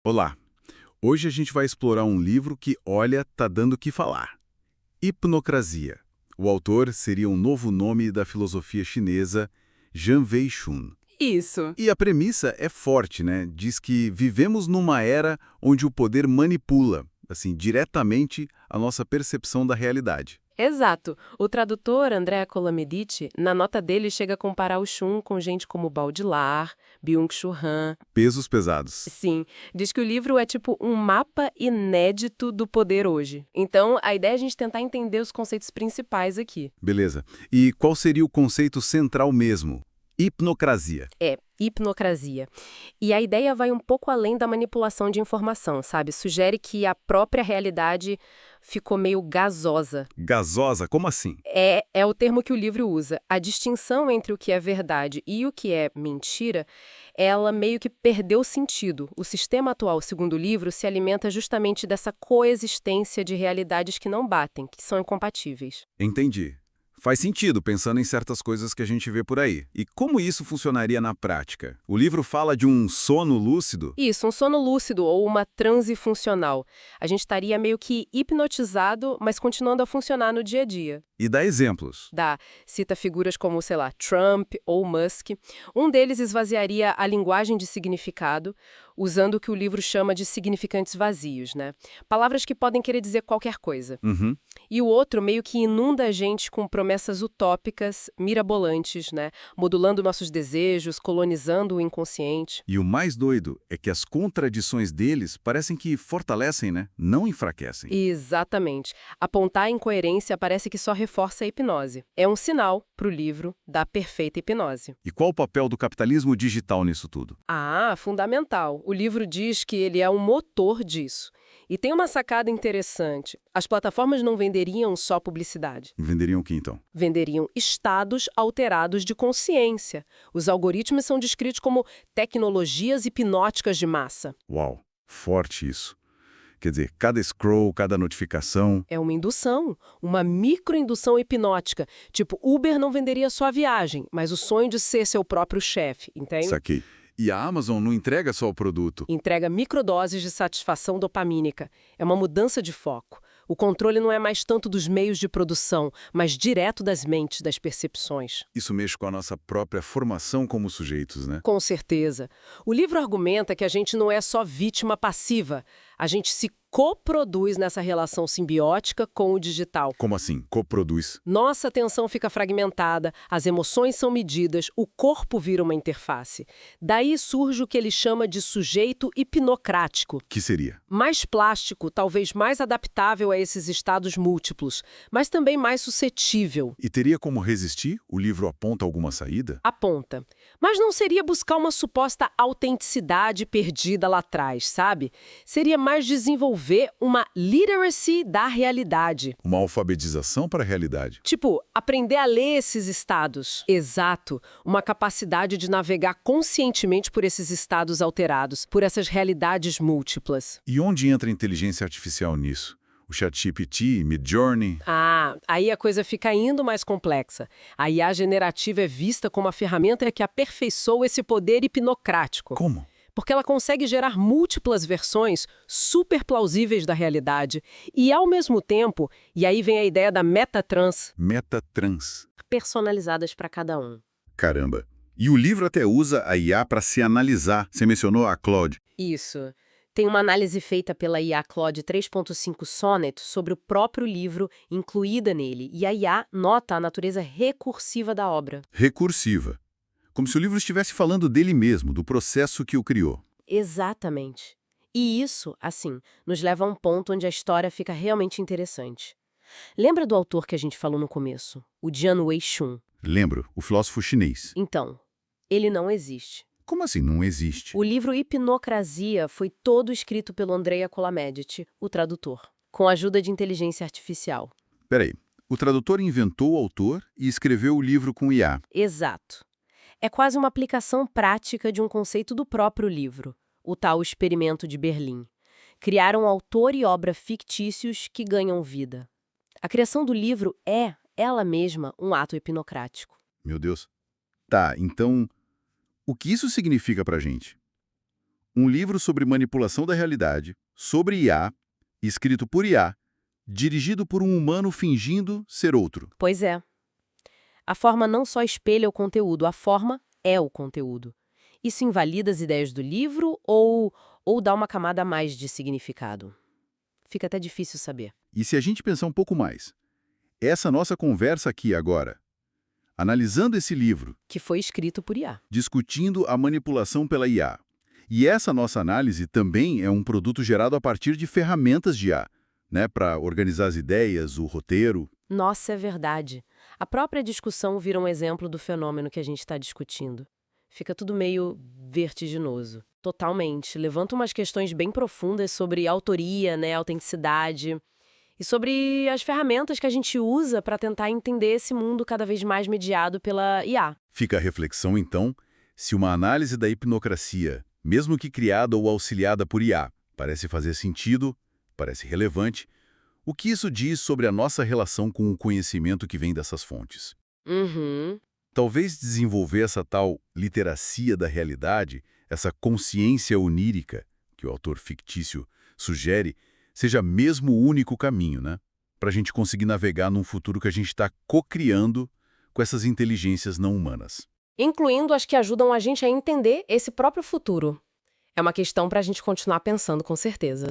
Olá! Hoje a gente vai explorar um livro que, olha, tá dando o que falar. Hipnocrasia. O autor seria um novo nome da filosofia chinesa, Zhang Weixun. Isso. E a premissa é forte, né? Diz que vivemos numa era onde o poder manipula, assim, diretamente a nossa percepção da realidade. Exato. O tradutor Andrea Colamediti, na nota dele, chega a comparar o Shun com gente como Baudrillard, Byung-Chul Han. Pesos pesados. Sim, diz que o livro é tipo um mapa inédito do poder hoje. Então, a ideia é a gente tentar entender os conceitos principais aqui. Beleza. E qual seria o conceito central mesmo? Hipnocrasia. É, hipnocrasia. E a ideia vai um pouco além da manipulação de informação, sabe? Sugere que a própria realidade ficou meio gasosa. Gasosa? Como assim? É o termo que o livro usa. A distinção entre o que é verdade e o que é mentira, ela meio que perdeu sentido. O sistema atual, segundo o livro, se alimenta justamente dessa coexistência de realidades que não batem, que são incompatíveis. Entendi. Faz sentido pensando em certas coisas que a gente vê por aí. E como isso funcionaria na prática? O livro fala de um sono lúcido? Isso, um sono lúcido ou uma transe funcional. A gente estaria meio que hipnotizado, mas continuando a funcionar no dia a dia. E dá exemplos. Cita figuras como, sei lá, Trump ou Musk. Um deles esvaziaria a linguagem de significado, usando o que o livro chama de significantes vazios, né? Palavras que podem querer dizer qualquer coisa. Uhum. E o outro meio que inunda a gente com promessas utópicas, mirabolantes, né? Modulando nossos desejos, colonizando o inconsciente. E o mais doido é que as contradições deles parecem que fortalecem, né? Não enfraquecem. Exatamente. Apontar a incoerência parece que só reforça a hipnose. É um sinal, para o livro, da perfeita hipnose. E qual o papel do capitalismo digital nisso tudo? Fundamental. O livro diz que ele é um motor disso. E tem uma sacada interessante. As plataformas não venderiam só publicidade. Venderiam o que então? Venderiam estados alterados de consciência. Os algoritmos são descritos como tecnologias hipnóticas de massa. Uau, forte isso. Quer dizer, cada scroll, cada notificação... É uma indução, uma microindução hipnótica. Tipo, Uber não venderia só a viagem, mas o sonho de ser seu próprio chefe, entende? Saquei. E a Amazon não entrega só o produto. Entrega microdoses de satisfação dopamínica. É uma mudança de foco. O controle não é mais tanto dos meios de produção, mas direto das mentes, das percepções. Isso mexe com a nossa própria formação como sujeitos, né? Com certeza. O livro argumenta que a gente não é só vítima passiva. A gente se coproduz nessa relação simbiótica com o digital. Como assim? Coproduz? Nossa atenção fica fragmentada, as emoções são medidas, o corpo vira uma interface. Daí surge o que ele chama de sujeito hipnocrático. Que seria? Mais plástico, talvez mais adaptável a esses estados múltiplos, mas também mais suscetível. E teria como resistir? O livro aponta alguma saída? Aponta. Mas não seria buscar uma suposta autenticidade perdida lá atrás, sabe? Seria mais desenvolver uma literacy da realidade. Uma alfabetização para a realidade. Tipo, aprender a ler esses estados. Exato. Uma capacidade de navegar conscientemente por esses estados alterados, por essas realidades múltiplas. E onde entra a inteligência artificial nisso? O ChatGPT, Midjourney? Aí a coisa fica ainda mais complexa. A IA generativa é vista como a ferramenta que aperfeiçoa esse poder hipnocrático. Como? Porque ela consegue gerar múltiplas versões super plausíveis da realidade e, ao mesmo tempo, e aí vem a ideia da metatrans, Metatrans. personalizadas para cada um. Caramba. E o livro até usa a IA para se analisar. Você mencionou a Claude. Isso. Tem uma análise feita pela IA Claude 3.5 Sonnet sobre o próprio livro incluída nele, e a IA nota a natureza recursiva da obra. Recursiva. Como se o livro estivesse falando dele mesmo, do processo que o criou. Exatamente. E isso, assim, nos leva a um ponto onde a história fica realmente interessante. Lembra do autor que a gente falou no começo? O Jian Weixun. Lembro, o filósofo chinês. Então, ele não existe. Como assim não existe? O livro Hipnocrasia foi todo escrito pelo Andrea Colamediti, o tradutor, com a ajuda de inteligência artificial. Peraí, o tradutor inventou o autor e escreveu o livro com IA. Exato. É quase uma aplicação prática de um conceito do próprio livro, o tal experimento de Berlim. Criar um autor e obra fictícios que ganham vida. A criação do livro é, ela mesma, um ato hipnocrático. Meu Deus. Tá, então, o que isso significa pra gente? Um livro sobre manipulação da realidade, sobre IA, escrito por IA, dirigido por um humano fingindo ser outro. Pois é. A forma não só espelha o conteúdo, a forma é o conteúdo. Isso invalida as ideias do livro ou dá uma camada a mais de significado? Fica até difícil saber. E se a gente pensar um pouco mais, essa nossa conversa aqui agora, analisando esse livro, Que foi escrito por IA. discutindo a manipulação pela IA. E essa nossa análise também é um produto gerado a partir de ferramentas de IA, né, para organizar as ideias, o roteiro. Nossa, é verdade. A própria discussão vira um exemplo do fenômeno que a gente está discutindo. Fica tudo meio vertiginoso. Totalmente. Levanta umas questões bem profundas sobre autoria, né, autenticidade, e sobre as ferramentas que a gente usa para tentar entender esse mundo cada vez mais mediado pela IA. Fica a reflexão, então, se uma análise da hipnocracia, mesmo que criada ou auxiliada por IA, parece fazer sentido, parece relevante, o que isso diz sobre a nossa relação com o conhecimento que vem dessas fontes? Uhum. Talvez desenvolver essa tal literacia da realidade, essa consciência onírica que o autor fictício sugere, seja mesmo o único caminho, né? Para a gente conseguir navegar num futuro que a gente está co-criando com essas inteligências não humanas. Incluindo as que ajudam a gente a entender esse próprio futuro. É uma questão para a gente continuar pensando, com certeza.